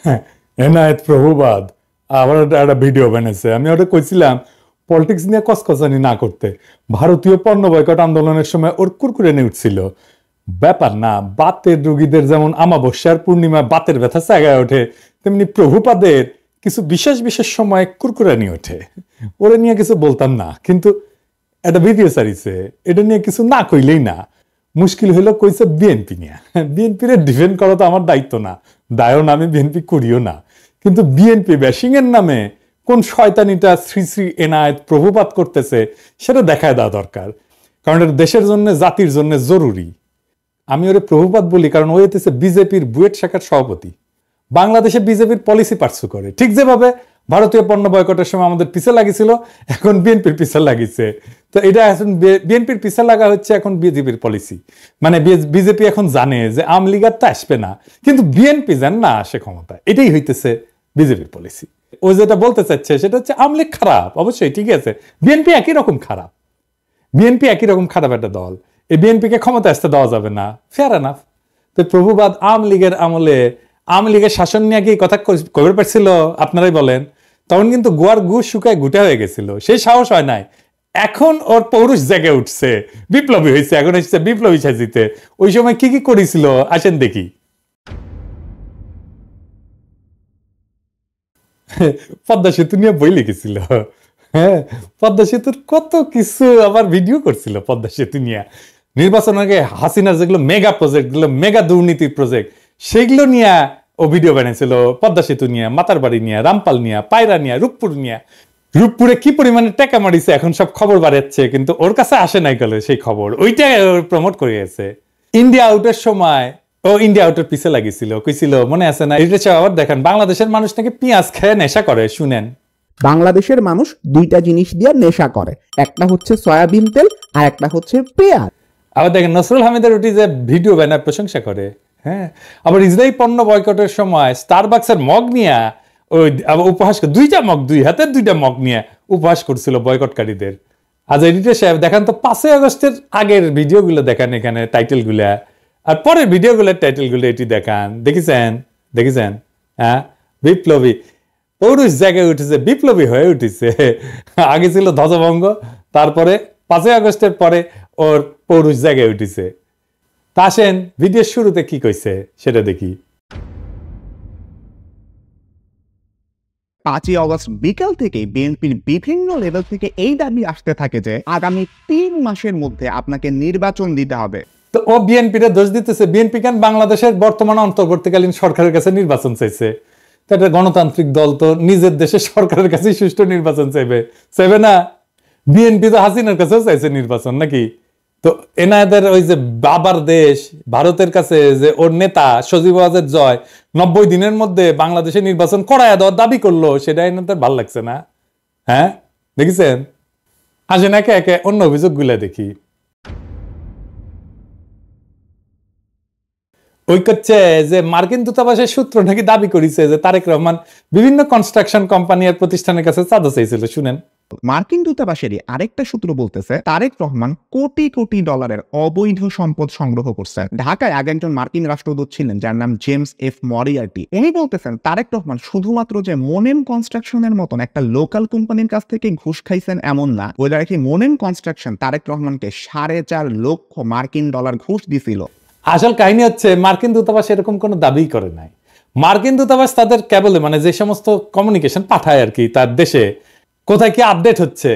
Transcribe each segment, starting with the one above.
হ্যাঁ, এনায়েত প্রভুবাদ আবার একটা ভিডিও বানাইছে। আমি ওটা কইছিলাম পলিটিক্স নিয়ে কসকসানি না করতে। ভারতীয় পণ্য বয়কট আন্দোলনের সময় ওর কুরকুরে নিয়ে উঠছিল। ব্যাপার না, বাতের রোগীদের যেমন আমাবস্যার পূর্ণিমা বাতের ব্যথা জাগায় ওঠে, তেমনি প্রভুপাদের কিছু বিশেষ বিশেষ সময় কুরকুরানি ওঠে। ওরা নিয়ে কিছু বলতাম না, কিন্তু একটা ভিডিও সারিছে, এটা নিয়ে কিছু না কইলেই না। মুশকিল হইলো কইছে বিএনপি নিয়ে। বিএনপির ডিফেন্ড করা তো আমার দায়িত্ব না, দায়ও না, আমি বিএনপি করিও না। কিন্তু বিএনপি ব্যাশিং এর নামে কোন শয়তানিটা শ্রী শ্রী এনায়েত প্রভুপাত করতেছে সেটা দেখায় দেওয়া দরকার, কারণ এটা দেশের জন্য জাতির জন্য জরুরি। আমি ওরে প্রভুপাত বলি কারণ ও হইতেছে বিজেপির বুয়েট শাখার সভাপতি। বাংলাদেশে বিজেপির পলিসি পার্সু করে, ঠিক যেভাবে ভারতীয় পণ্য বয়কটের সময় আমাদের পিছে লাগিয়েছিল, এখন বিএনপির পিছে লাগিয়েছে। তো এটা এখন বিএনপির পিছে লাগা হচ্ছে এখন বিজেপির পলিসি। মানে বিজেপি এখন জানে যে আওয়ামী লীগ আর তো আসবে না, কিন্তু বিএনপি যেন না আসে ক্ষমতায়, এটাই হইতেছে বিজেপির পলিসি। ও যেটা বলতে চাচ্ছে সেটা হচ্ছে আওয়ামী লীগ খারাপ, অবশ্যই ঠিক আছে, বিএনপি একই রকম খারাপ। বিএনপি একই রকম খারাপ একটা দল, এই বিএনপিকে ক্ষমতা আসতে দেওয়া যাবে না, ফেয়ার এনাফ। তো প্রভুবাদ আওয়ামী লীগের আমলে আওয়ামী লীগের শাসন নিয়ে কি কথা কবে পারছিল আপনারাই বলেন? তখন কিন্তু গোয়ার গু শুকায় গুটা হয়ে গেছিল, সেই সাহস হয় নাই। এখন ওর পৌরুষ জেগে উঠছে, বিপ্লবী হয়েছে, এখন এসেছে বিপ্লবী সাজিতে। ওই সময় কি কি করেছিল আসেন দেখি। পদ্মা সেতু নিয়ে বই লিখেছিল। হ্যাঁ, পদ্মা সেতুর কত কিছু আবার ভিডিও করছিল পদ্মা সেতু নিয়ে। নির্বাচন আগে হাসিনার যেগুলো মেগা প্রজেক্ট, গুলো মেগা দুর্নীতির প্রজেক্ট, সেগুলো নিয়ে ও ভিডিও বানিয়েছিল। পদ্মা সেতু নিয়ে, মাতারবাড়ি নিয়ে, রামপাল নিয়ে, পায়রা নিয়ে, রূপপুর নিয়ে। রূপপুরে কি পরিমাণে টাকা মারিছে এখন সব খবর বাড়াচ্ছে, কিন্তু ওর কাছে আসে নাই গেল সেই খবর, ওইটা প্রমোট করে গেছে। ইন্ডিয়া আউটের সময় ও ইন্ডিয়া আউটের পিছে লাগিয়েছিল, কইছিল মনে আছে না? এটা আবার দেখেন, বাংলাদেশের মানুষ নাকি পেঁয়াজ খেয়ে নেশা করে। শুনেন, বাংলাদেশের মানুষ দুইটা জিনিস দিয়ে নেশা করে, একটা হচ্ছে সয়াবিন তেল আর একটা হচ্ছে পেঁয়াজ। আবার দেখেন নসরুল হামিদের ওটি যে ভিডিও বানায় প্রশংসা করে। হ্যাঁ, আবার ইসরায়েল পণ্য বয়কটের সময় স্টারবাক্সের মগ নিয়ে ওই উপহাস, দুইটা মগ, দুই হাতের দুইটা মগ নিয়ে উপহাস করছিল বয়কটকারীদের। আজ এডিটর সাহেব দেখান তো 5ই আগস্টের আগের ভিডিওগুলো দেখান, এখানে টাইটেল গুলা, আর পরের ভিডিওগুলোর টাইটেল গুলো এটি দেখান। দেখেছেন? দেখেছেন? হ্যাঁ, বিপ্লবী পৌরুষ জায়গায় উঠেছে, বিপ্লবী হয়ে উঠেছে। আগে ছিল ধ্বজভঙ্গ, তারপরে 5ই আগস্টের পরে ওর পৌরুষ জায়গায় উঠেছে। তা আসেন ভিডিওর শুরুতে কি কইছে সেটা দেখি। 5ই অগস্ট বিকাল থেকে বিএনপির বিভিন্ন লেভেল থেকে এই দাবি আসতে থাকে যে আগামী 3 মাসের মধ্যে আপনাকে নির্বাচন দিতে হবে। তো ও বিএনপির দোষ দিতেছে। বিএনপি কেন বাংলাদেশের বর্তমান অন্তর্বর্তীকালীন সরকারের কাছে নির্বাচন চাইছে? তো একটা গণতান্ত্রিক দল তো নিজের দেশের সরকারের কাছে সুষ্ঠু নির্বাচন চাইবে না? বিএনপি তো হাসিনার কাছেও চাইছে নির্বাচন নাকি? তো এনাদের ওই যে বাবার দেশ ভারতের কাছে যে ওর নেতা সজীব ওয়াজেদ জয় 90 দিনের মধ্যে বাংলাদেশে নির্বাচন করায় দেওয়ার দাবি করলো, সেটা এনাদের ভাল লাগছে না? হ্যাঁ, দেখেছেন? আসেন একে একে অন্য অভিযোগগুলা দেখি। ওই করছে যে মার্কিন দূতাবাসের সূত্র নাকি দাবি করেছে যে তারেক রহমান বিভিন্ন কনস্ট্রাকশন কোম্পানি আর প্রতিষ্ঠানের কাছে চাঁদা চাইছিল। শুনেন, মার্কিন দূতাবাসেরই আরেকটা সূত্র বলতেছে তারেক রহমান কোটি কোটি ডলারের অবৈধ সম্পদ সংগ্রহ করছেন। ঢাকায় আগে একজন মার্কিন রাষ্ট্রদূত ছিলেন যার নাম জেমস এফ মরিয়ার্টি। উনি বলতেছেন তারেক রহমান শুধুমাত্র যে মোনেম কনস্ট্রাকশনের মতন একটা লোকাল কোম্পানির কাছ থেকে ঘুষ খাইছেন এমন না, ওই কি মোনেম কনস্ট্রাকশন তারেক রহমানকে 4.5 লক্ষ মার্কিন ডলার ঘুষ দিছিল। আসল কাহিনী হচ্ছে মার্কিন দূতাবাস এরকম কোনো দাবি করে নাই। মার্কিন দূতাবাস তাদের কেবল মানে যে সমস্ত কমিউনিকেশন পাঠায় আর কি, তার দেশে কোথায় কি আপডেট হচ্ছে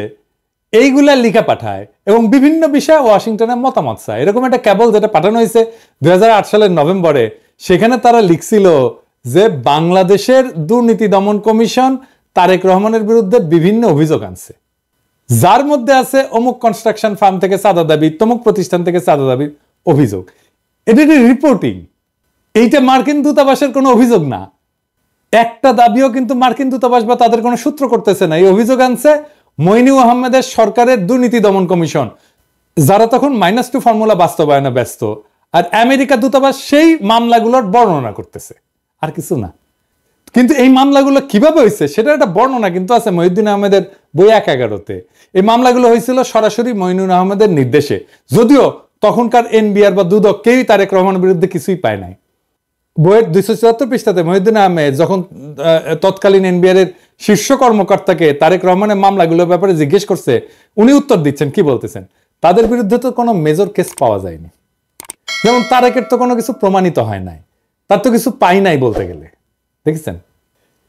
এইগুলা লিখে পাঠায় এবং বিভিন্ন বিষয়ে ওয়াশিংটনের মতামত চায়। এরকম একটা কেবল যেটা পাঠানো হয়েছে 2008 সালের নভেম্বরে, সেখানে তারা লিখছিল যে বাংলাদেশের দুর্নীতি দমন কমিশন তারেক রহমানের বিরুদ্ধে বিভিন্ন অভিযোগ আনছে, যার মধ্যে আছে অমুক কনস্ট্রাকশন ফার্ম থেকে চাঁদা দাবি, তমুক প্রতিষ্ঠান থেকে চাঁদা দাবির অভিযোগ। এটা রিপোর্টিং, এইটা মার্কিন দূতাবাসের কোনো অভিযোগ না। একটা দাবিও কিন্তু মার্কিন দূতাবাস বা তাদের কোনো সূত্র করতেছে না। এই অভিযোগ আনছে মইনুল আহমেদের সরকারের দুর্নীতি দমন কমিশন, যারা তখন -2 ফর্মুলা বাস্তবায়নে ব্যস্ত। আর আমেরিকা দূতাবাস সেই মামলাগুলোর বর্ণনা করতেছে, আর কিছু না। কিন্তু এই মামলাগুলো কিভাবে হয়েছে সেটা একটা বর্ণনা কিন্তু আছে মহিউদ্দিন আহমেদের বই 1/11-তে। এই মামলাগুলো হয়েছিল সরাসরি মইনুল আহমেদের নির্দেশে, যদিও তখনকার এনবিআর বা দুদক কেউই তারেক রহমানের বিরুদ্ধে কিছুই পায় নাই। বইয়ের 274 পৃষ্ঠাতে মহিউদ্দিন আহমেদ যখন তৎকালীন এনবিআর এর শীর্ষ কর্মকর্তাকে তারেক রহমানের মামলাগুলোর ব্যাপারে জিজ্ঞেস করছে, উনি উত্তর দিচ্ছেন, কি বলতেছেন, তাদের বিরুদ্ধে তো কোনো মেজর কেস পাওয়া যায়নি, যেমন তারেকের তো কোনো কিছু প্রমাণিত হয় নাই, তার তো কিছু পাই নাই বলতে গেলে, দেখেছেন।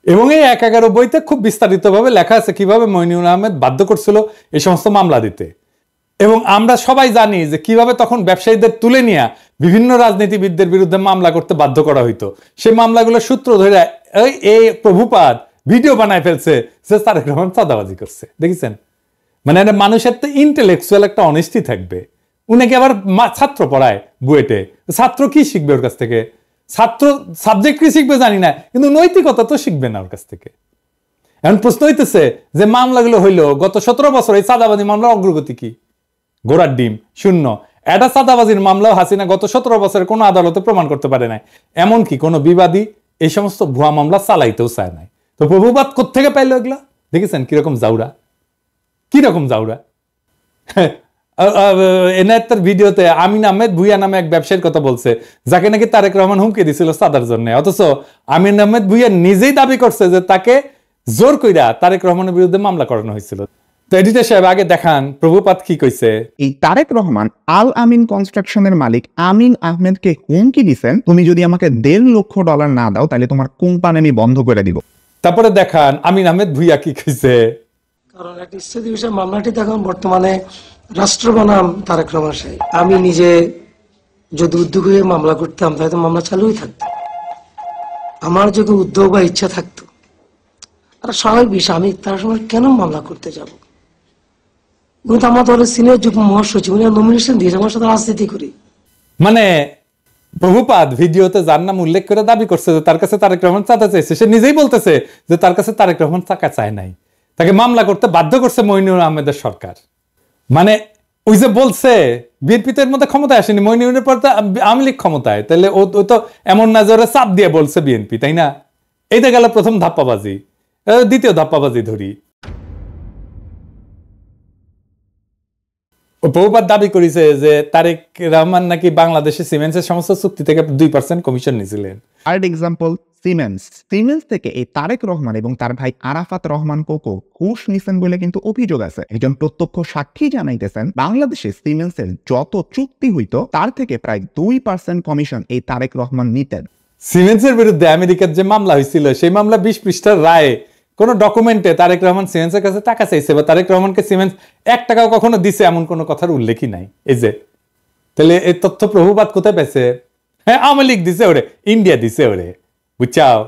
এবং এই 111 বইতে খুব বিস্তারিতভাবে লেখা আছে কিভাবে মইনুল আহমেদ বাধ্য করছিল এই সমস্ত মামলা দিতে। এবং আমরা সবাই জানি যে কিভাবে তখন ব্যবসায়ীদের তুলে নিয়ে বিভিন্ন রাজনীতিবিদদের বিরুদ্ধে মামলা করতে বাধ্য করা হইতো। সেই মামলাগুলোর সূত্র ধরে এই প্রভুপাদ ভিডিও বানায় ফেলছে যে তারেক রহমান চাঁদাবাজি করছে, দেখেছেন। মানে মানুষের তো ইন্টেলেকচুয়াল একটা অনেস্টি থাকবে। উনাকে আবার ছাত্র পড়ায় বুয়েটে, ছাত্র কি শিখবে ওর কাছ থেকে? ছাত্র সাবজেক্ট কি শিখবে জানি না, কিন্তু নৈতিকতা তো শিখবে না ওর কাছ থেকে। এখন প্রশ্ন হইতেছে যে মামলাগুলো হইলো গত 17 বছর, এই চাঁদাবাজি মামলার অগ্রগতি কি? ঘোড়ার ডিম, শূন্য। এটা চাঁদাবাজির মামলাও হাসিনা গত 17 বছরে কোনো আদালতে প্রমাণ করতে পারে নাই, এমনকি কোনো বিবাদী এই সমস্ত ভুয়া মামলা চালাইতেও চায় নাই। তো প্রভুবাদ কোত্থেকে পাইলো এগুলা? দেখেছেন কিরকম জাউরা, কিরকম জাউরা। এনায়েতের ভিডিওতে আমিন আহমেদ ভুইয়া নামে এক ব্যবসায়ীর কথা বলছে, যাকে নাকি তারেক রহমান হুমকি দিছিল চাঁদার জন্য। অথচ আমিন আহমেদ ভুইয়া নিজেই দাবি করছে যে তাকে জোর কইরা তারেক রহমানের বিরুদ্ধে মামলা করানো হয়েছিল। তো এডিটর সাহেব আগে দেখান প্রভুপাত কি কইছে। এই তারেক রহমান আল আমিন কনস্ট্রাকশনের মালিক আমিন আহমেদকে হুমকি দিছেন, তুমি যদি আমাকে $1.5 লক্ষ না দাও তাহলে তোমার কোম্পানি আমি বন্ধ করে দিব। তারপরে দেখান আমিন আহমেদ ভুইয়া কি কইছে। কারণ একটা ইস্তেদি বিষয় মামলাটি দেখুন বর্তমানে রাষ্ট্র বনাম তারেক রহমান সাহেব। আমি নিজে যদি উদ্যোগ হয়ে মামলা করতাম তাহলে তো মামলা চালুই থাকতো। আমার যদি উদ্যোগ বা ইচ্ছা থাকতো, আর স্বাভাবিক বিষয়, আমি তার সময় কেন মামলা করতে যাব? কিন্তু আমার দলের সিনিয়র যুগ্ম মহাসচিব নমিনেশন দিয়েছে, আমার সাথে রাজনীতি করি। মানে প্রভুপাদ ভিডিওতে যার নাম উল্লেখ করে দাবি করছে যে তার কাছে তারেক রহমান চাঁদা চাইছে, সে নিজেই বলতেছে যে তার কাছে তারেক রহমান টাকা চায় নাই, তাকে মামলা করতে বাধ্য করছে মইনুল আহমেদের সরকার। মানে ওই যে বলছে বিএনপি তো এর মধ্যে ক্ষমতায় আসেনি, মইনুলের পর তো আওয়ামী লীগ ক্ষমতায়, তাহলে ও তো এমন না জোরে চাপ দিয়ে বলছে বিএনপি, তাই না? এইটা গেল প্রথম ধাপ্পাবাজি। দ্বিতীয় ধাপ্পাবাজি ধরি, প্রভুপাত দাবি করেছে যে তারেক রহমান নাকি বাংলাদেশে সিমেন্টসের সমস্ত চুক্তি থেকে 2% কমিশন নিয়েছিলেন। থার্ড এক্সাম্পল সিমেন্স থেকে এই তারেক রহমান এবং তার ভাই আরাফাত রহমান কোকো ঘুষ নিছেন বলে কিন্তু অভিযোগ আছে। একজন প্রত্যক্ষ সাক্ষী জানাইতেছেন বাংলাদেশে সিমেন্সের যত চুক্তি হইতো তার থেকে প্রায় 2% কমিশন এই তারেক রহমান নিতেন। সিমেন্সের বিরুদ্ধে আমেরিকার যে মামলা হয়েছিল সেই মামলা 20 পৃষ্ঠার রায়ে কোন ডকুমেন্টে তারেক রহমান সিমেন্সের কাছে টাকা চাইছে বা তারেক রহমানকে সিমেন্স 1 টাকাও কখনো দিছে এমন কোন কথার উল্লেখই নাই। এই যে তাহলে এই তথ্য প্রভুপাত কোথায় পেয়েছে? হ্যাঁ, আওয়ামী লীগ দিছে ওরে, ইন্ডিয়া দিছে ওরে, বুঝছাও।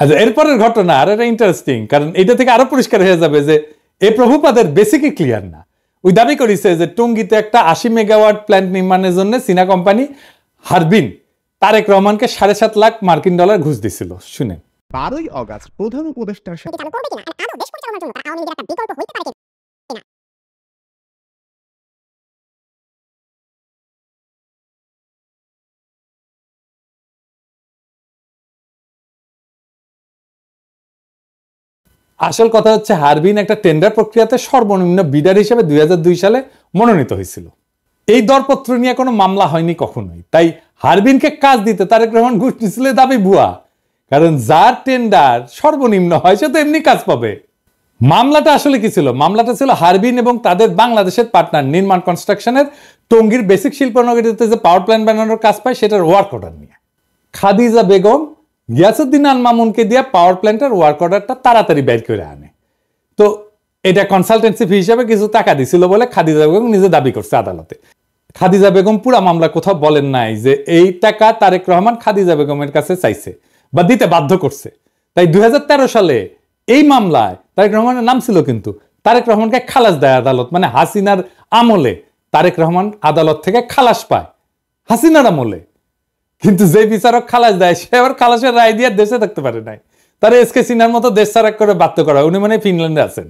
আচ্ছা, এরপরের ঘটনা আর এটা ইন্টারেস্টিং, কারণ এটা থেকে আরো পরিষ্কার হয়ে যাবে যে এই প্রভুপাদের বেসিকই ক্লিয়ার না। ওই দাবি করেছে যে টঙ্গীতে একটা 80 মেগাওয়াট প্ল্যান্ট নির্মাণের জন্য চীনা কোম্পানি হারবিন তারেক রহমানকে $7.5 লাখ মার্কিন ডলার ঘুষ দিছিল। শুনেন, 12ই অগাস্ট প্রধান উপদেষ্টার সাথে আসল কথা হচ্ছে হারবিন একটা টেন্ডার প্রক্রিয়াতে সর্বনিম্ন বিডার হিসেবে 2002 সালে মনোনীত হয়েছিল। এই দরপত্র নিয়ে কোনো মামলা হয়নি কখনোই। তাই হারবিনকে কাজ দিতে তারেক রহমান ঘুষ নিয়েছিল দাবি ভুয়া, কারণ যার টেন্ডার সর্বনিম্ন হয় সে তো এমনি কাজ পাবে। মামলাটা আসলে কি ছিল? মামলাটা ছিল হারবিন এবং তাদের বাংলাদেশের পার্টনার নির্মাণ কনস্ট্রাকশনের টঙ্গীর বেসিক শিল্পনগরীতে যে পাওয়ার প্ল্যান্ট বানানোর কাজ পায় সেটার ওয়ার্ক অর্ডার নিয়ে। খাদিজা বেগম গিয়াসউদ্দিন আল মামুনকে দিয়ে পাওয়ার প্ল্যান্টের ওয়ার্ক অর্ডারটা তাড়াতাড়ি বের করে আনে। তো এটা কনসালটেন্সি ফি হিসেবে কিছু টাকা দিছিল বলে খাদিজা বেগম নিজে দাবি করছে আদালতে। খাদিজা বেগম পুরা মামলা কোথাও বলেন নাই যে এই টাকা তারেক রহমান খাদিজা বেগমের কাছে চাইছে বা দিতে বাধ্য করছে। তাই 2013 সালে এই মামলায় তারেক রহমানের নাম ছিল, কিন্তু তারেক রহমানকে খালাস দেয় আদালত। মানে হাসিনার আমলে তারেক রহমান আদালত থেকে খালাস পায়, হাসিনার আমলে। কিন্তু যে বিচারক খালাস দেয় সে আবার খালাসের রায় দিয়ে দেশে থাকতে পারে নাই, তার এসকে সিনহার মতো দেশ ছাড়া করে বাধ্য করা। উনি মানে ফিনল্যান্ডে আছেন।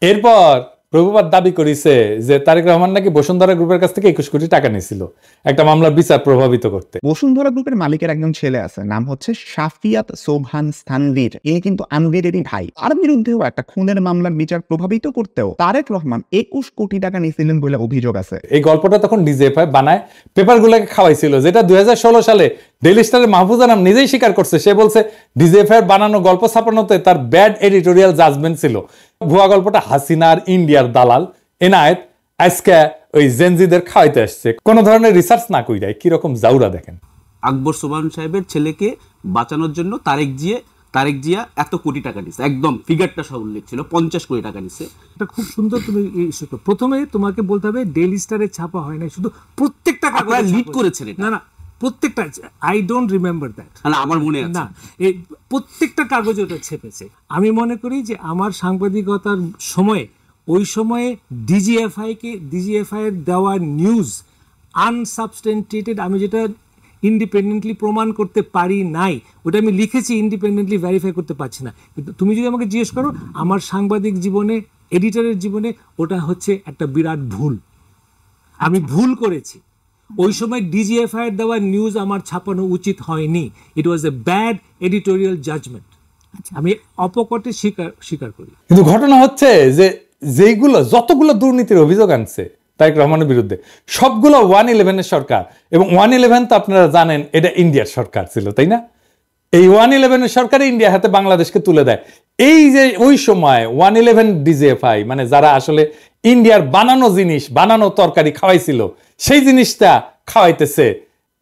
এরপর প্রভুপাদ দাবি করেছে যে তারেক রহমান নাকি বসুন্ধরা গ্রুপের কাছ থেকে 21 কোটি টাকা নিয়েছিল একটা মামলার বিচার প্রভাবিত করতে। বসুন্ধরা গ্রুপের মালিকের একজন ছেলে আছে, নাম হচ্ছে শাফিয়াত সোবহান স্থানভীর। ইনি কিন্তু আনভীরেরই ভাই। তার বিরুদ্ধেও একটা খুনের মামলার বিচার প্রভাবিত করতেও তারেক রহমান 21 কোটি টাকা নিয়েছিলেন বলে অভিযোগ আছে। এই গল্পটা তখন ডিজিএফআই বানায় পেপারগুলোকে খাওয়াইছিল, যেটা 2016 সালে ডেইলি স্টারের মাহফুজ আনাম নিজেই স্বীকার করছে। সে বলছে ডিজিএফআই বানানো গল্প ছাপানোতে তার ব্যাড এডিটোরিয়াল জাজমেন্ট ছিল। ভুয়া গল্পটা হাসিনার ইন্ডিয়ার দালাল এনায়েত আজকে ওই জেনজিদের খাওয়াইতে আসছে, কোন ধরনের রিসার্চ না কইরাই। কিরকম জাউরা দেখেন। আকবর সোবহান সাহেবের ছেলেকে বাঁচানোর জন্য তারেক জিয়া এত কোটি টাকা নিছে, একদম ফিগারটা সব উল্লেখ ছিল, 50 কোটি টাকা নিছে। এটা খুব সুন্দর। তুমি প্রথমে তোমাকে বলতে হবে ডেইলি স্টারে ছাপা হয় না, শুধু প্রত্যেকটা কাগজে লিড করেছেন এটা। না প্রত্যেকটা, আই ডোন্ট রিমেম্বার দ্যাট। না আমার মনে আছে না, এই প্রত্যেকটা কাগজে ওটা ছেপেছে। আমি মনে করি যে আমার সাংবাদিকতার সময়ে ওই সময়ে ডিজিএফআই এর দেওয়া নিউজ আনসাবস্টেন্টিয়েটেড, আমি যেটা ইন্ডিপেন্ডেন্টলি প্রমাণ করতে পারি নাই, ওটা আমি লিখেছি, ইন্ডিপেন্ডেন্টলি ভেরিফাই করতে পারছি না। কিন্তু তুমি যদি আমাকে জিজ্ঞেস করো আমার সাংবাদিক জীবনে, এডিটরের জীবনে, ওটা হচ্ছে একটা বিরাট ভুল। আমি ভুল করেছি। ওই সময় ডিজিএফআই এর দেওয়া নিউজ আমার ছাপানো উচিত হয়নি। ইট ওয়াজ এ ব্যাড এডিটোরিয়াল জাজমেন্ট। আমি অপকটে স্বীকার করি। কিন্তু ঘটনা হচ্ছে যে যতগুলো দুর্নীতির অভিযোগ আনছে তারেক রহমানের বিরুদ্ধে, সবগুলো 111 সরকার, এবং 111 তো আপনারা জানেন এটা ইন্ডিয়ার সরকার ছিল, তাই না? এই 111 সরকার ইন্ডিয়া হাতে বাংলাদেশকে তুলে দেয়। এই যে ওই সময় 111 ডিজিএফআই মানে যারা আসলে ইন্ডিয়ার বানানো জিনিস, বানানো তরকারি খাওয়াইছিল, সেই জিনিসটা খাওয়াইতেছে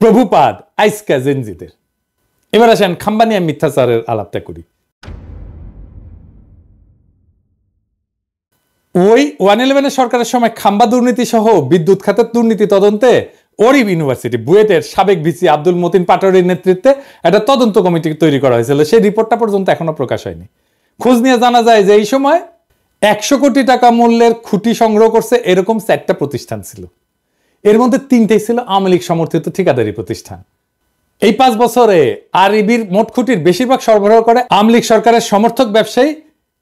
প্রভুপাদ আইসকা জেনজিদের। এবার আসেন খাম্বানিয়া মিথ্যাচারের আলাপটা করি। ওই 111 সরকারের সময় খাম্বা দুর্নীতি সহ বিদ্যুৎ খাতের দুর্নীতি তদন্তে ওরিব ইউনিভার্সিটি বুয়েটের সাবেক ভিসি আব্দুল মতিন পাটোয়ারির নেতৃত্বে একটা তদন্ত কমিটি তৈরি করা হয়েছিল। সেই রিপোর্টটা পর্যন্ত এখনো প্রকাশ হয়নি। খোঁজ নিয়ে জানা যায় যে এই সময় 100 কোটি টাকা মূল্যের খুঁটি সংগ্রহ করছে এরকম 4টা প্রতিষ্ঠান ছিল। এর মধ্যে 3টেই ছিল আওয়ামী লীগ সমর্থিত ঠিকাদারি প্রতিষ্ঠান। এই 5 বছরে আরইবির মোট খুঁটির বেশিরভাগ সরবরাহ করে আওয়ামী লীগ সরকারের সমর্থক ব্যবসায়ী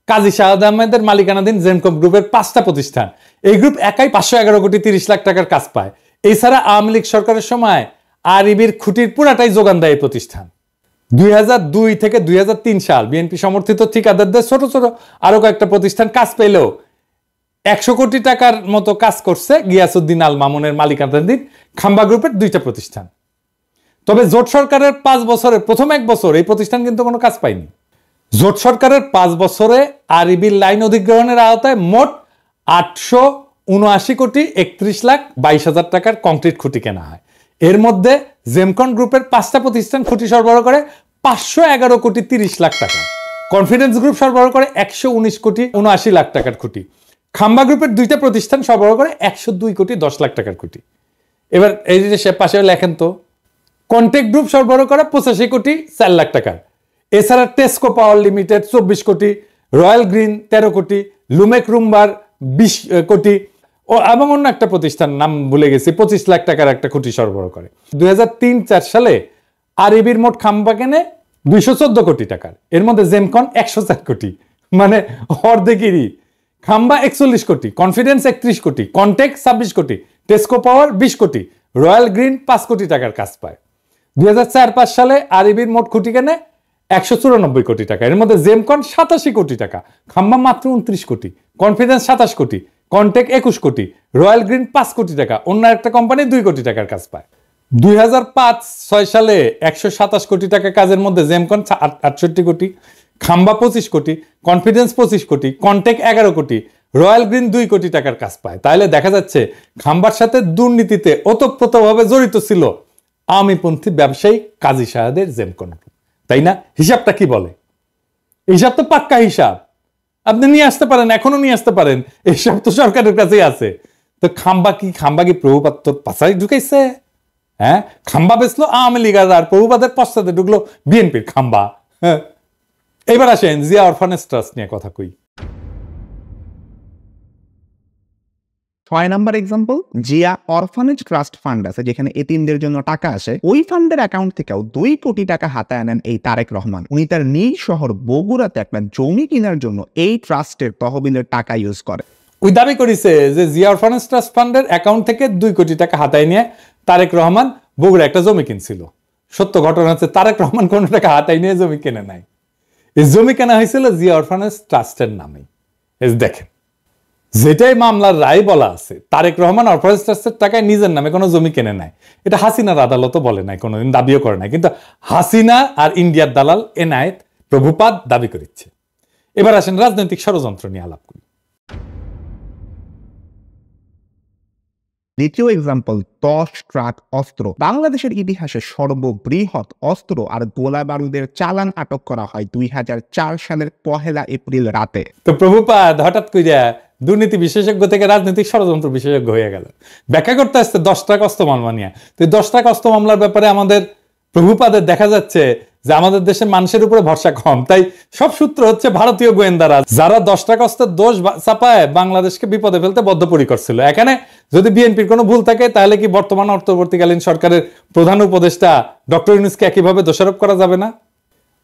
কাজী শাহাদ আহমেদের মালিকানাধীন জেমকম গ্রুপের 5টা প্রতিষ্ঠান। এই গ্রুপ একাই 511 কোটি 30 লাখ টাকার কাজ পায়। এছাড়া আওয়ামী লীগ সরকারের সময় আরইবির খুঁটির পুরাটাই যোগান দেয় প্রতিষ্ঠান। 2002 থেকে 2003 সাল বিএনপি সমর্থিত ঠিকাদারদের ছোট ছোট আরো কয়েকটা প্রতিষ্ঠান কাজ পেলেও 100 কোটি টাকার মতো কাজ করছে গিয়াসউদ্দিন আল মামুনের মালিকানাধীন খাম্বা গ্রুপের 2টা প্রতিষ্ঠান। তবে জোট সরকারের 5 বছরের প্রথম 1 বছর এই প্রতিষ্ঠান কিন্তু কোনো কাজ পায়নি। জোট সরকারের 5 বছরে আরইবির লাইন অধিগ্রহণের আওতায় মোট 879 কোটি 31 লাখ 22 হাজার টাকার কংক্রিট খুঁটি কেনা হয়। এর মধ্যে জেমকন গ্রুপের 5টা প্রতিষ্ঠান খুঁটি সরবরাহ করে 511 কোটি 30 লাখ টাকা, কনফিডেন্স গ্রুপ সরবরাহ করে 119 কোটি 79 লাখ টাকার খুঁটি, খাম্বা গ্রুপের 2টা প্রতিষ্ঠান সরবরাহ করে 102 কোটি 10 লাখ টাকার খুঁটি। এবার এই যে সে পাশে লেখেন তো, কন্টেক্ট গ্রুপ সরবরাহ করে 85 কোটি 4 লাখ টাকার। এছাড়া টেস্কো পাওয়ার লিমিটেড 24 কোটি, রয়্যাল গ্রিন 13 কোটি, লুমেক রুম্বার 20 কোটি এবং অন্য একটা প্রতিষ্ঠান নাম ভুলে গেছি 25 লাখ টাকার একটা খুঁটি সরবরাহ করে। 2003-04 সালে আরইবির মোট খাম্বা কেনে 214 কোটি টাকার। এর মধ্যে জেমকন 104 কোটি, মানে অর্ধেকেরই। খাম্বা 41 কোটি, কনফিডেন্স 31 কোটি, কন্টেক্ট 26 কোটি, টেস্কো পাওয়ার 20 কোটি, রয়্যাল গ্রিন 5 কোটি টাকার কাজ পায়। 2004-05 সালে আরইবির মোট খুঁটি কেনে 194 কোটি টাকা। এর মধ্যে জেমকন 87 কোটি টাকা, খাম্বা মাত্র 29 কোটি, কনফিডেন্স 27 কোটি, কন্টেক্ট 21 কোটি, রয়্যাল গ্রিন 5 কোটি টাকা, অন্য একটা কোম্পানি 2 কোটি টাকার কাজ পায়। 2005-06 সালে 127 কোটি টাকা কাজের মধ্যে জেমকন 68 কোটি, খাম্বা 25 কোটি, কনফিডেন্স 25 কোটি, কন্টেক্ট 11 কোটি, রয়্যাল গ্রিন 2 কোটি টাকার কাজ পায়। তাহলে দেখা যাচ্ছে খাম্বার সাথে দুর্নীতিতে ওতপ্রোতভাবে জড়িত ছিল আওয়ামীপন্থী ব্যবসায়ী কাজী শাহাদের জেমকন, তাই না? হিসাবটা কি বলে? হিসাব তো পাক্কা হিসাব, আপনি নিয়ে আসতে পারেন, এখনো নিয়ে আসতে পারেন, এইসব তো সরকারের কাছেই আছে। তো খাম্বা কি প্রভুপাত পাশাই ঢুকাইছে? হ্যাঁ, খাম্বা বেচলো আওয়ামী লীগ আর প্রভুপাতের পশ্চাতে ঢুকলো বিএনপির খাম্বা। হ্যাঁ, এবার আসেন জিয়া অরফানেজ ট্রাস্ট নিয়ে কথা কই। 6 number example, Zia orphanage trust fund আছে যেখানে এতিমদের জন্য টাকা আসে। ওই ফান্ডের অ্যাকাউন্ট থেকেও 2 কোটি টাকা হাতায় আনেন এই তারেক রহমান। উনি তার নিজ শহর বগুড়াতে একটা জমি কেনার জন্য এই ট্রাস্টের তহবিলের টাকা ইউজ করে। ওই দাবি করেছে যে জিয়া অরফানেজ ট্রাস্ট ফান্ডের অ্যাকাউন্ট থেকে 2 কোটি টাকা হাতায় নিয়ে তারেক রহমান বগুড়া একটা জমি কিনছিল। সত্য ঘটনা হচ্ছে তারেক রহমান কোনো টাকা হাতায় নিয়ে জমি কেনে নাই, এই জমি কেনা হয়েছিল জিয়া অরফানেজ ট্রাস্টের নামে। দেখেন, যেটাই মামলার রায় বলা আছে, তারেক রহমান অরফানেজ ট্রাস্টের টাকায় নিজের নামে কোনো জমি কেনে নাই। এটা হাসিনার আদালতও বলে নাই, কোনোদিন দাবিও করে নাই, কিন্তু হাসিনা আর ইন্ডিয়ার দালাল এনায়েত প্রভুপাদ দাবি করেছে। এবার আসেন রাজনৈতিক ষড়যন্ত্র নিয়ে আলাপ করি। দ্বিতীয় এক্সাম্পল, 10 ট্রাক অস্ত্র। বাংলাদেশের ইতিহাসে সর্ববৃহৎ অস্ত্র আর গোলা বারুদের চালান আটক করা হয় 2004 সালের 1 এপ্রিল রাতে। তো প্রভুপাদ হঠাৎ করে দুর্নীতি বিশেষজ্ঞ থেকে রাজনৈতিক ষড়যন্ত্র বিশেষজ্ঞ হয়ে গেল, ব্যাখ্যা করতে আসছে 10 ট্রাক অস্ত্র মামলা নিয়ে। তো 10 ট্রাক অস্ত্র মামলার ব্যাপারে আমাদের প্রভুপাদের দেখা যাচ্ছে যে আমাদের দেশের মানুষের উপরে ভরসা কম, তাই সব সূত্র হচ্ছে ভারতীয় গোয়েন্দারা, যারা 10 টাকা অস্ত্রের দোষ চাপায় বাংলাদেশকে বিপদে ফেলতে বদ্ধপরিকর ছিল। এখানে যদি বিএনপির কোনো ভুল থাকে, তাহলে কি বর্তমান অন্তর্বর্তীকালীন সরকারের প্রধান উপদেষ্টা ডক্টর ইউনূসকে একইভাবে দোষারোপ করা যাবে না?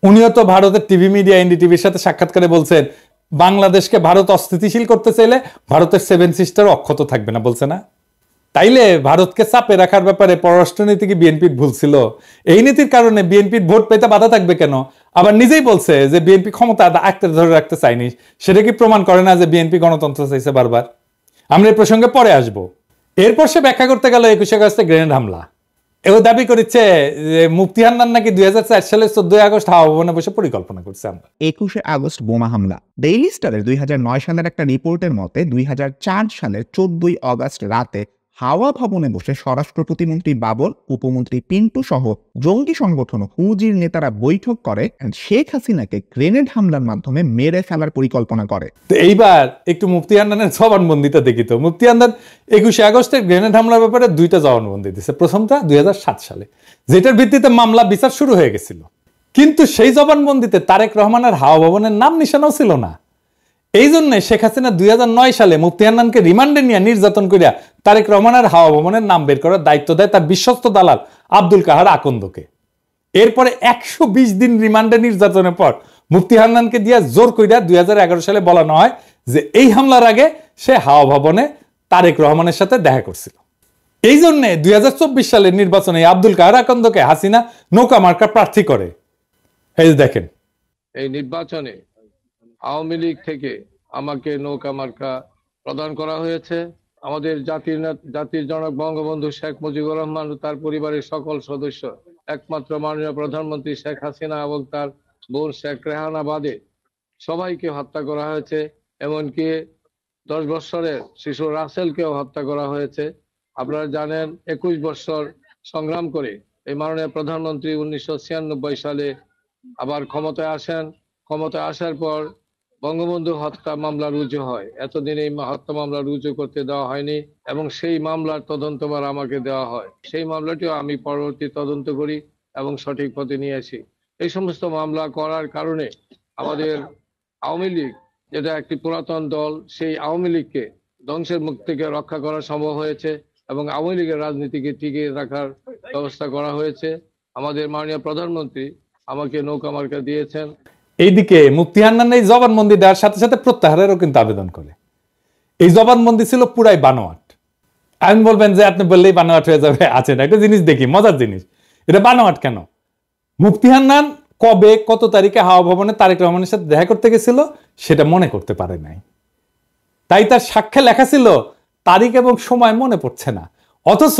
উনিও তো ভারতের টিভি মিডিয়া এনডিটিভির সাথে সাক্ষাৎকারে বলছেন, বাংলাদেশকে ভারত অস্থিতিশীল করতে চাইলে ভারতের 7 সিস্টার অক্ষত থাকবে না, বলছে না? তাইলে ভারতকে চাপে রাখার ব্যাপারে পররাষ্ট্রনীতি কি বিএনপির ভুল ছিল? এই নীতির কারণে বিএনপির ভোট পেতে বাধা থাকবে কেন? আবার নিজেই বলছে যে বিএনপি ক্ষমতা আঁকড়ে ধরে রাখতে চায়নি। সেটা কি প্রমাণ করে না যে বিএনপি গণতন্ত্র চাইছে বারবার? আমরা এই প্রসঙ্গে পরে আসবো। এরপর সে ব্যাখ্যা করতে গেল 21 আগস্টে গ্রেনেড হামলা। এও দাবি করেছে যে মুফতি হান্নান নাকি 2004 সালের 14 আগস্ট হাওয়া ভবনে বসে পরিকল্পনা করছে। আমরা 21 আগস্ট বোমা হামলা। ডেইলি স্টারের 2009 সালের একটা রিপোর্টের মতে 2004 সালের 14 আগস্ট রাতে হাওয়া ভবনে বসে স্বরাষ্ট্র প্রতিমন্ত্রী বাবর, উপমন্ত্রী পিন্টু সহ জঙ্গি সংগঠন হুজির নেতারা বৈঠক করে শেখ হাসিনাকে গ্রেনেড হামলার মাধ্যমে মেরে ফেলার পরিকল্পনা করে। তো এইবার একটু মুফতি হান্নানের জবানবন্দিটা দেখি তো। মুফতি হান্নান 21 আগস্টের গ্রেনেড হামলার ব্যাপারে 2টা জবানবন্দি দিয়েছে। প্রথমটা 2007 সালে, যেটার ভিত্তিতে মামলা বিচার শুরু হয়ে গেছিল, কিন্তু সেই জবানবন্দিতে তারেক রহমানের হাওয়া ভবনের নাম নিশানাও ছিল না। এই জন্য শেখ হাসিনা 2009 সালে মুফতি হান্নানকে রিমান্ডে নিয়ে নির্যাতন করিয়া তারেক রহমানের হাওয়া ভবনের নাম বের করার দায়িত্ব দেয় তার বিশ্বস্ত দালাল আব্দুল কাহার আকন্দকে। এরপরে 120 দিন রিমান্ডে নির্যাতনের পর মুফতি হান্নানকে দিয়া জোর কইরা 2011 সালে বলানো হয় যে এই হামলার আগে সে হাওয়া ভবনে তারেক রহমানের সাথে দেখা করছিল। এই জন্য 2024 সালের নির্বাচনে আব্দুল কাহার আকন্দকে হাসিনা নৌকা মার্কা প্রার্থী করে। এই দেখেন, এই নির্বাচনে আওয়ামী লীগ থেকে আমাকে নৌকা মার্কা প্রদান করা হয়েছে। আমাদের জাতির জনক বঙ্গবন্ধু শেখ মুজিবুর রহমান ও তার পরিবারের সকল সদস্য, একমাত্র মাননীয় প্রধানমন্ত্রী শেখ হাসিনা এবং তার বোন শেখ রেহানা বাদে সবাইকে হত্যা করা হয়েছে। এমনকি 10 বছরের শিশু রাসেলকেও হত্যা করা হয়েছে। আপনারা জানেন 21 বছর সংগ্রাম করে এই মাননীয় প্রধানমন্ত্রী 1996 সালে আবার ক্ষমতায় আসেন। ক্ষমতায় আসার পর বঙ্গবন্ধু হত্যা মামলা রুজু হয়। এতদিন এই হত্যা মামলা রুজু করতে দেওয়া হয়নি এবং সেই মামলার তদন্তভার আমাকে দেওয়া হয়। সেই মামলাটিও আমি পরবর্তী তদন্ত করি এবং সঠিক পথে নিয়ে আসি। এই সমস্ত মামলা করার কারণে আমাদের আওয়ামী লীগ, যেটা একটি পুরাতন দল, সেই আওয়ামী লীগকে ধ্বংসের মুখ থেকে রক্ষা করা সম্ভব হয়েছে এবং আওয়ামী লীগের রাজনীতিকে টিকিয়ে রাখার ব্যবস্থা করা হয়েছে। আমাদের মাননীয় প্রধানমন্ত্রী আমাকে নৌকা মার্কা দিয়েছেন। এইদিকে মুফতি হান্নান এই জবানবন্দি দেওয়ার সাথে সাথে প্রত্যাহারেরও কিন্তু আবেদন করে। এই জবানবন্দি ছিল পুরাই বানোয়াট। আমি বলবেন যে আপনি বললেই বানোয়াট হয়ে যাবে, আছে না একটা জিনিস দেখি, মজার জিনিস। এটা বানোয়াট কেন? মুফতি হান্নান কবে কত তারিখে হাওয়া ভবনে তারেক রহমানের সাথে দেখা করতে গেছিল সেটা মনে করতে পারে নাই, তাই তার সাক্ষ্যে লেখা ছিল তারিখ এবং সময় মনে পড়ছে না। অথচ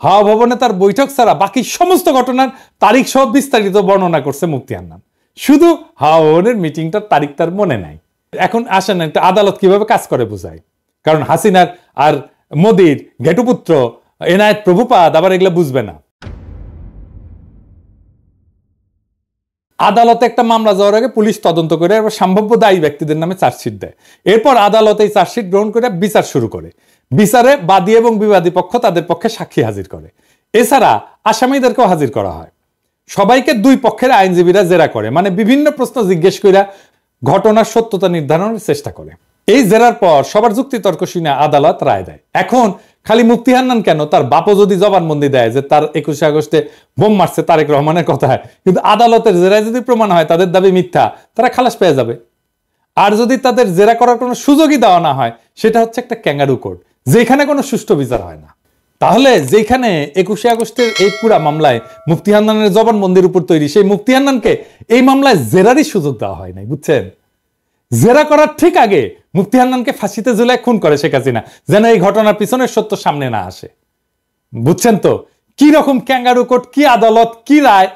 হাওয়া ভবনে তার বৈঠক ছাড়া বাকি সমস্ত ঘটনার তারিখ সহ বিস্তারিত বর্ণনা করছে মুফতি হান্নান। শুধু হাওয়া ভবনের মিটিংটার তারিখ তার মনে নাই। এখন আসেন একটা আদালত কিভাবে কাজ করে বোঝায়। কারণ হাসিনার আর মোদির ঘেটুপুত্র এনায়েত প্রভুপাদ আবার এগুলো বুঝবে না। আদালতে একটা মামলা যাওয়ার আগে পুলিশ তদন্ত করে এবার সম্ভাব্য দায়ী ব্যক্তিদের নামে চার্জশিট দেয়। এরপর আদালত এই চার্জশিট গ্রহণ করে বিচার শুরু করে। বিচারে বাদী এবং বিবাদী পক্ষ তাদের পক্ষে সাক্ষী হাজির করে। এছাড়া আসামিদেরকেও হাজির করা হয়। সবাইকে দুই পক্ষের আইনজীবীরা জেরা করে, মানে বিভিন্ন প্রশ্ন জিজ্ঞেস করে ঘটনার সত্যতা নির্ধারণের চেষ্টা করে। এই জেরার পর সবার যুক্তি তর্ক শুনে আদালত রায় দেয়। এখন খালি মুফতি হান্নান কেন, তার বাপও যদি জবানবন্দি দেয় যে তার 21 আগস্টে বোম মারছে তারেক রহমানের কথায়, কিন্তু আদালতের জেরায় যদি প্রমাণ হয় তাদের দাবি মিথ্যা, তারা খালাস পেয়ে যাবে। আর যদি তাদের জেরা করার কোনো সুযোগই দেওয়া না হয়, সেটা হচ্ছে একটা ক্যাঙ্গারু কোর্ট, যেখানে কোনো সুষ্ঠু বিচার হয় না। তাহলে যেখানে 21শে আগস্টের এই পুরা মামলায় মুফতি হান্নানের জবানবন্দির উপর তৈরি, সেই মুফতি হান্নানকে এই মামলায় জেরারই সুযোগ দেওয়া হয় নাই, বুঝছেন? জেরা করার ঠিক আগে মুফতি হান্নানকে ফাঁসিতে ঝুলায় খুন করে শেখ হাসিনা, যেন এই ঘটনার পিছনের সত্য সামনে না আসে। বুঝছেন তো কি রকম ক্যাঙ্গারু কোর্ট, কি আদালত, কি রায়,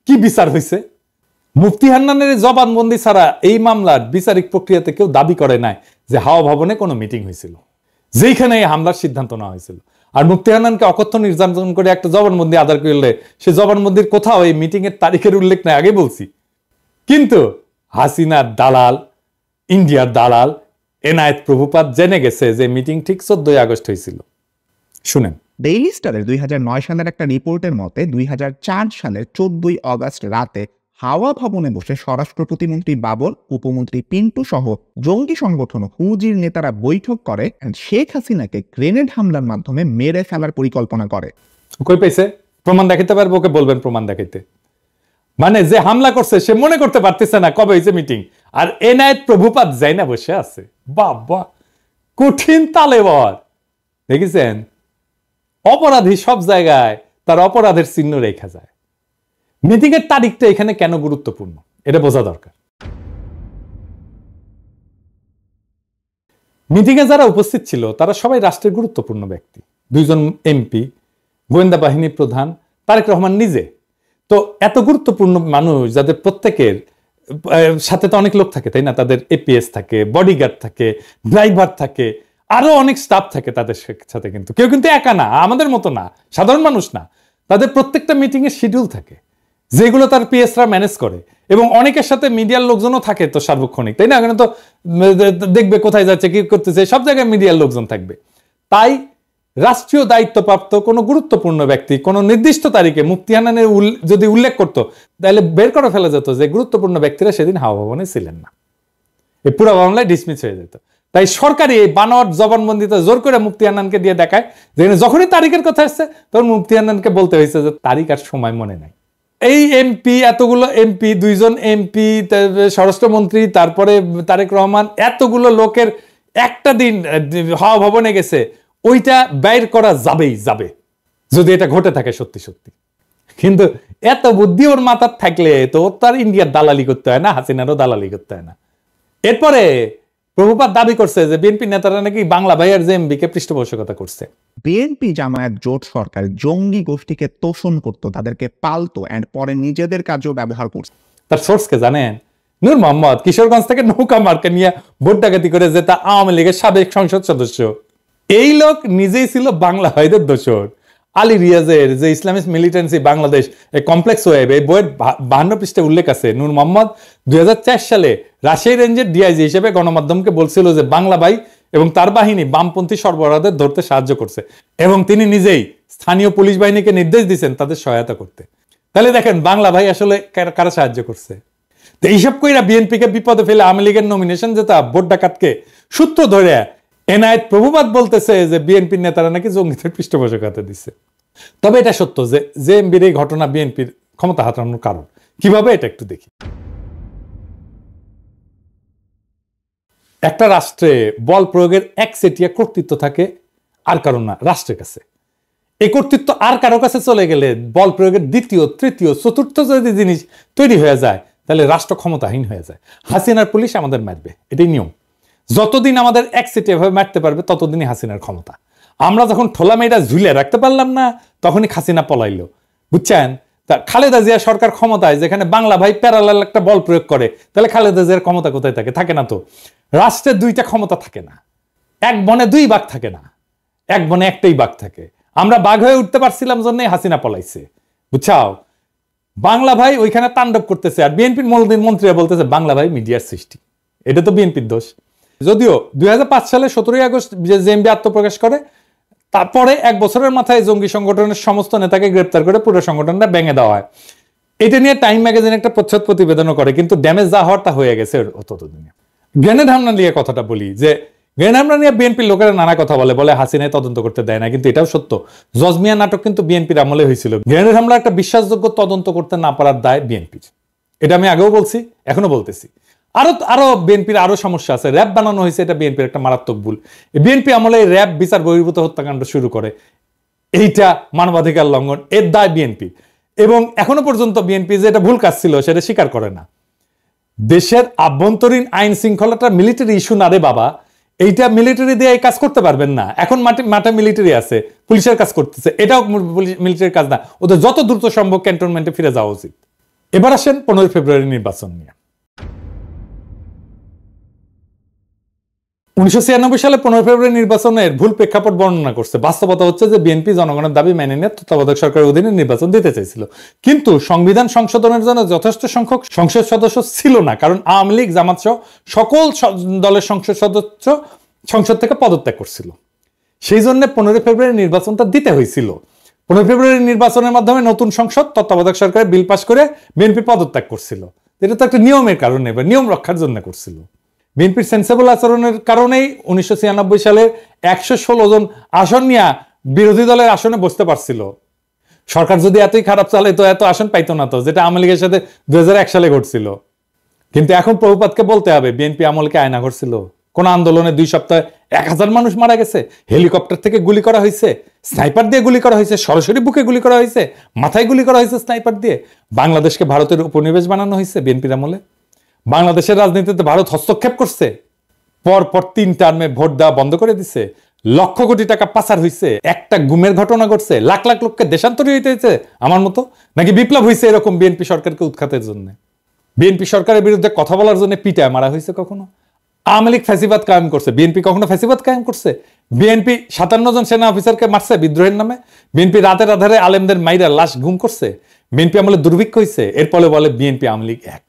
কি বিচার হয়েছে? মুফতি হান্নানের জবানবন্দি ছাড়া এই মামলার বিচারিক প্রক্রিয়াতে কেউ দাবি করে নাই যে হাওয়া ভবনে কোনো মিটিং হয়েছিল, যেখানে এই হামলার সিদ্ধান্ত নেওয়া হয়েছিল। আর মুফতি হান্নানকে অকথ্য নির্যাতন করে একটা জবানবন্দি আদায় করলে সে জবানবন্দির কোথাও এই মিটিং এর তারিখের উল্লেখ নাই, আগে বলছি। কিন্তু হাসিনার দালাল, ইন্ডিয়ার দালাল এনায়েত প্রভুপাত জেনে গেছে যে মিটিং ঠিক 14 আগস্ট হয়েছিল। শুনেন, ডেইলি স্টারের 2009 সালের একটা রিপোর্টের মতে 2004 সালের 14 আগস্ট রাতে হাওয়া ভবনে বসে স্বরাষ্ট্র প্রতিমন্ত্রী বাবর, উপমন্ত্রী পিন্টু সহ জঙ্গি সংগঠন হুজির নেতারা বৈঠক করে শেখ হাসিনাকে গ্রেনেড হামলার মাধ্যমে মেরে ফেলার পরিকল্পনা করে। কই পাইছে? প্রমাণ দেখাইতে পারবো? ওকে বলবেন প্রমাণ দেখাইতে। মানে যে হামলা করছে সে মনে করতে পারতেছে না কবে হয়েছে মিটিং, আর এনায়েত প্রভুপাত যাই না বসে আছে। বাবা, কঠিন তালেবর। দেখেছেন, অপরাধী সব জায়গায় তার অপরাধের চিহ্ন রেখা যায়। মিটিং এর তারিখটা এখানে কেন গুরুত্বপূর্ণ এটা বোঝা দরকার। মিটিং এ যারা উপস্থিত ছিল তারা সবাই রাষ্ট্রের গুরুত্বপূর্ণ ব্যক্তি, 2 জন এমপি, গোয়েন্দা বাহিনী প্রধান, তারেক রহমান নিজে। তো এত গুরুত্বপূর্ণ মানুষ যাদের প্রত্যেকের সাথে তো অনেক লোক থাকে, তাই না? তাদের এপিএস থাকে, বডিগার্ড থাকে, ড্রাইভার থাকে, আরো অনেক স্টাফ থাকে তাদের সাথে। কিন্তু কেউ কিন্তু একা না, আমাদের মতো না, সাধারণ মানুষ না। তাদের প্রত্যেকটা মিটিং এর শিডিউল থাকে, যেগুলো তার পিএসরা ম্যানেজ করে, এবং অনেকের সাথে মিডিয়ার লোকজনও থাকে তো সার্বক্ষণিক, তাই না? এখানে তো দেখবে কোথায় যাচ্ছে, কি করতেছে, সব জায়গায় মিডিয়ার লোকজন থাকবে। তাই রাষ্ট্রীয় দায়িত্বপ্রাপ্ত কোনো গুরুত্বপূর্ণ ব্যক্তি কোনো নির্দিষ্ট তারিখে মুফতি হান্নানের যদি উল্লেখ করতো, তাহলে বের করে ফেলা যেত যে গুরুত্বপূর্ণ ব্যক্তিরা সেদিন হাওয়া ভবনে ছিলেন না, এই পুরো মামলায় ডিসমিস হয়ে যেত। তাই সরকারি এই বানোয়াট জবানবন্দিতে জোর করে মুফতি হান্নানকে দিয়ে দেখায়, যেখানে যখনই তারিখের কথা আসছে তখন মুফতি হান্নানকে বলতে হয়েছে যে তারিখ আর সময় মনে নাই। এই এমপি, এতগুলো এমপি, 2 জন এমপি, স্বরাষ্ট্রমন্ত্রী, তারপরে তারেক রহমান, এতগুলো লোকের একটা দিন হাওয়া ভবনে গেছে, ওইটা বাইর করা যাবেই যাবে যদি এটা ঘটে থাকে সত্যি সত্যি। কিন্তু এত বুদ্ধি ওর মাথার থাকলে তো তার ইন্ডিয়ার দালালি করতে হয় না, হাসিনারও দালালি করতে হয় না। এরপরে প্রভুপাত দাবি করছে যে বিএনপি নেতারা নাকি বাংলা ভাইয়ের জেএমবি কে পৃষ্ঠপোষকতা করছে। বিএনপি জামায়াত জোট সরকার জঙ্গি গোষ্ঠীকে তোষণ করত, তাদেরকে পালতো, এন্ড পরে নিজেদের কাজেও ব্যবহার করছে। তার সোর্স কে জানেন? নূর মোহাম্মদ কিশোরগঞ্জ থেকে নৌকা মার্কা নিয়ে ভোট ডাকাতি করে যে তা আওয়ামী লীগের সাবেক সংসদ সদস্য। এই লোক নিজেই ছিল বাংলা ভাইদের দোসর। আলী রিয়াজের যে Islamist militancy Bangladesh complex web, এই বইয়ের 52 পৃষ্ঠায় উল্লেখ আছে, নূর মোহাম্মদ 2004 সালে রাজশাহী রেঞ্জের ডিআইজি হিসেবে গণমাধ্যমকে বলছিল যে বাংলা ভাই এবং তার বাহিনী বামপন্থী সরবরাহদের ধরতে সাহায্য করছে, এবং তিনি নিজেই স্থানীয় পুলিশ বাহিনীকে নির্দেশ দিয়েছেন তাদের সহায়তা করতে। তাহলে দেখেন বাংলা ভাই আসলে কারা সাহায্য করছে। তো এইসব কইরা বিএনপিকে বিপদে ফেলে আওয়ামী লীগের নমিনেশন যেটা ভোট ডাকাতকে সূত্র ধরে এনায়েত প্রভুপাত বলতেছে যে বিএনপির নেতারা নাকি জঙ্গিদের পৃষ্ঠপোষকতা দিচ্ছে। তবে এটা সত্য যে জেএমবির এই ঘটনা বিএনপির ক্ষমতা হারানোর কারণ। কিভাবে এটা একটু দেখি। একটা রাষ্ট্রে বল প্রয়োগের একচেটিয়া কর্তৃত্ব থাকে আর কারণ না, রাষ্ট্রের কাছে। এই কর্তৃত্ব আর কারো কাছে চলে গেলে বল প্রয়োগের দ্বিতীয়, তৃতীয়, চতুর্থ যদি জিনিস তৈরি হয়ে যায় তাহলে রাষ্ট্র ক্ষমতাহীন হয়ে যায়। হাসিনার পুলিশ আমাদের মারবে, এটাই নিয়ম। যতদিন আমাদের একচেটিয়া ভাবে মারতে পারবে ততদিনই হাসিনার ক্ষমতা। আমরা যখন ঠোলা মেয়েটা ঝুলে রাখতে পারলাম না তখনই হাসিনা পলাইলো, বুঝছেন? তা খালেদা জিয়া সরকার ক্ষমতায়, যেখানে বাংলা ভাই প্যারালাল একটা বল প্রয়োগ করে, তাহলে খালেদা জিয়ার ক্ষমতা কোথায় থাকে? থাকে না তো। রাষ্ট্রের 2টা ক্ষমতা থাকে না, এক বনে 2 বাঘ থাকে না, এক বনে একটাই বাঘ থাকে। আমরা বাঘ হয়ে উঠতে পারছিলাম জন্যই হাসিনা পলাইছে, বুঝছাও? বাংলা ভাই ওইখানে তাণ্ডব করতেছে, আর বিএনপির মন্ত্রীরা বলতেছে বাংলা ভাই মিডিয়ার সৃষ্টি। এটা তো বিএনপির দোষ। যদিও 2005 সালে 17 আগস্ট জেএমবি আত্মপ্রকাশ করে, তারপরে 1 বছরের মাথায় জঙ্গি সংগঠনের সমস্ত নেতাকে গ্রেপ্তার করে পুরো সংগঠনটা ভেঙে দেওয়া হয়। এটা নিয়ে টাইম ম্যাগাজিন একটা প্রচ্ছদ প্রতিবেদনও করে, কিন্তু ড্যামেজ যা হওয়ার তা হয়ে গেছে ততদিনে। গ্রেনেড হামলা নিয়ে কথাটা বলি, যে গ্রেনেড হামলা নিয়ে বিএনপির লোকেরা নানা কথা বলে হাসিনায় তদন্ত করতে দেয় না, কিন্তু এটাও সত্য। জজমিয়া নাটক কিন্তু বিএনপির আমলে হয়েছিল। গ্রেনেড হামলা একটা বিশ্বাসযোগ্য তদন্ত করতে না পারার দায় বিএনপির, এটা আমি আগেও বলছি, এখনো বলতেছি। আরো আরো বিএনপির আরো সমস্যা আছে। র্যাব বানানো হয়েছে, এটা বিএনপির একটা মারাত্মক ভুল। বিএনপি আমলে র্যাব বিচার বহির্ভূত হত্যাকাণ্ড শুরু করে, এইটা মানবাধিকার লঙ্ঘন, এর দায় বিএনপি। এবং এখনো পর্যন্ত বিএনপি যে এটা ভুল কাজ ছিল সেটা স্বীকার করে না। দেশের আভ্যন্তরীণ আইন শৃঙ্খলাটা মিলিটারি ইস্যু না রে বাবা, এইটা মিলিটারি দিয়ে এই কাজ করতে পারবেন না। এখন মাঠে মিলিটারি আছে, পুলিশের কাজ করতেছে, এটাও মিলিটারির কাজ না। ওদের যত দ্রুত সম্ভব ক্যান্টনমেন্টে ফিরে যাওয়া উচিত। এবার আসেন 15 ফেব্রুয়ারি নির্বাচন নিয়ে। 1996 সালে 15 ফেব্রুয়ারি নির্বাচনের ভুল প্রেক্ষাপট বর্ণনা করছে। বাস্তবতা হচ্ছে যে বিএনপি জনগণের দাবি মেনে নিয়ে তত্ত্বাবধায়ক সরকারের অধীনে নির্বাচন দিতে চাইছিল, কিন্তু সংবিধান সংশোধনের জন্য যথেষ্ট সংখ্যক সংসদ সদস্য ছিল না, কারণ আওয়ামী লীগ, জামাত সহ সকল দলের সংসদ সদস্য সংসদ থেকে পদত্যাগ করছিল। সেই জন্য 15 ফেব্রুয়ারি নির্বাচনটা দিতে হয়েছিল। 15 ফেব্রুয়ারি নির্বাচনের মাধ্যমে নতুন সংসদ তত্ত্বাবধায়ক সরকারের বিল পাস করে বিএনপি পদত্যাগ করছিল। এটা তো একটা নিয়মের কারণে, নিয়ম রক্ষার জন্য করছিল। বিএনপির সেন্সেবল আচরণের কারণেই 1996 সালে 116 জন আসন নিয়ে বিরোধী দলের আসনে বসতে পারছিল। সরকার যদি এতই খারাপ চালে তো এত আসন পাইতো না, তো যেটা আওয়ামী লীগের সাথে 2001 সালে ঘটছিল। কিন্তু এখন প্রভুপাতকে বলতে হবে, বিএনপি আমলকে আয়না ঘটছিল? কোন আন্দোলনে 2 সপ্তাহে 1000 মানুষ মারা গেছে, হেলিকপ্টার থেকে গুলি করা হয়েছে, স্নাইপার দিয়ে গুলি করা হয়েছে, সরাসরি বুকে গুলি করা হয়েছে, মাথায় গুলি করা হয়েছে স্নাইপার দিয়ে। বাংলাদেশকে ভারতের উপনিবেশ বানানো হয়েছে বিএনপির আমলে। বাংলাদেশের রাজনীতিতে ভারত হস্তক্ষেপ করছে, পর 3 টার্মে ভোট দেওয়া বন্ধ করে দিছে, লক্ষ কোটি টাকা পাচার হয়েছে, একটা গুমের ঘটনা ঘটছে, লাখ লাখ লোককে দেশান্তরী হইতে হয়েছে আমার মতো, নাকি বিপ্লব হয়েছে এরকম বিএনপি সরকারকে উৎখাতের জন্য? বিএনপি সরকারের বিরুদ্ধে কথা বলার জন্য পিটায় মারা হয়েছে কখনো? আওয়ামী লীগ ফ্যাসিবাদ কায়েম করছে, বিএনপি কখনো ফ্যাসিবাদ কায়েম করছে? বিএনপি 57 জন সেনা অফিসারকে মারছে বিদ্রোহের নামে? বিএনপি রাতের আধারে আলেমদের মাইরা লাশ গুম করছে? বিএনপি আমলে দুর্ভিক্ষ হয়েছে? এরপরে বলে বিএনপি আওয়ামী লীগ এক।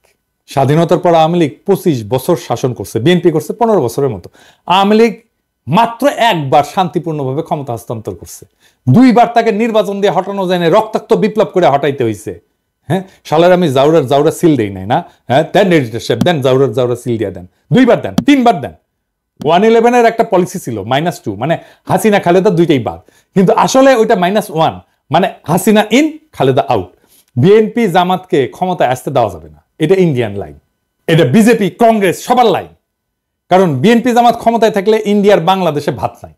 স্বাধীনতার পর আওয়ামী লীগ 25 বছর শাসন করছে, বিএনপি করছে 15 বছরের মতো। আওয়ামী লীগ মাত্র একবার শান্তিপূর্ণভাবে ক্ষমতা হস্তান্তর করছে, 2 বার তাকে নির্বাচন দিয়ে হটানো যায় না, রক্তাক্ত বিপ্লব করে হটাইতে হয়েছে। হ্যাঁ, শালার আমি জাউরার সিল দেই নাই না? হ্যাঁ, দেন এডিটরশিপ দেন, জাউরার সিল দিয়ে দেন, 2 বার দেন, 3 বার দেন। 111 একটা পলিসি ছিল -2, মানে হাসিনা খালেদা দুইটাই বাদ, কিন্তু আসলে ওইটা -1, মানে Hasina in Khaleda out. BNP জামাতকে ক্ষমতায় আসতে দেওয়া যাবে না, এটা ইন্ডিয়ান লাইন, এটা বিজেপি কংগ্রেস সবার লাইন। কারণ বিএনপি জামাত ক্ষমতায় থাকলে ইন্ডিয়ার বাংলাদেশে ভাত নাই।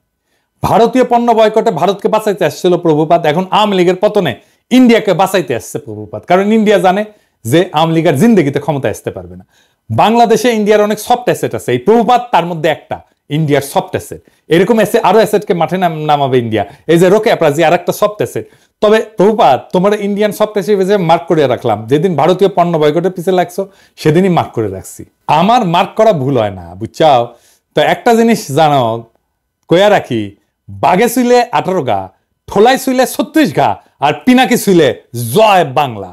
ভারতীয় পণ্য বয়কটে ভারতকে বাঁচাইতে আসছিল প্রভুপাত, এখন আওয়ামী লীগের পতনে ইন্ডিয়াকে বাঁচাইতে আসছে প্রভুপাত। কারণ ইন্ডিয়া জানে যে আওয়ামী লীগের জিন্দগিতে ক্ষমতায় আসতে পারবে না। বাংলাদেশে ইন্ডিয়ার অনেক সফট অ্যাসেট আছে, এই প্রভুপাত তার মধ্যে একটা, ইন্ডিয়ার সফট অ্যাসেট। এরকম আরো অ্যাসেটকে মাঠে নামাবে ইন্ডিয়া, এই যে রোকে অ্যাপ্রাজি আর একটা সফট অ্যাসেট। তবে প্রভুপাত, তোমার ইন্ডিয়ান সফট অ্যাসেট মার্ক করে রাখলাম, যেদিন ভারতীয় পণ্য বয়কটের পিছিয়ে লাগছো সেদিনই মার্ক করে রাখছি। আমার মার্ক করা ভুল হয় না, বুঝছাও? তো একটা জিনিস জানো, কয়া রাখি, বাঘে শুইলে 18 গা, ঠোলাই শুইলে 36 গা, আর পিনাকি শুইলে জয় বাংলা।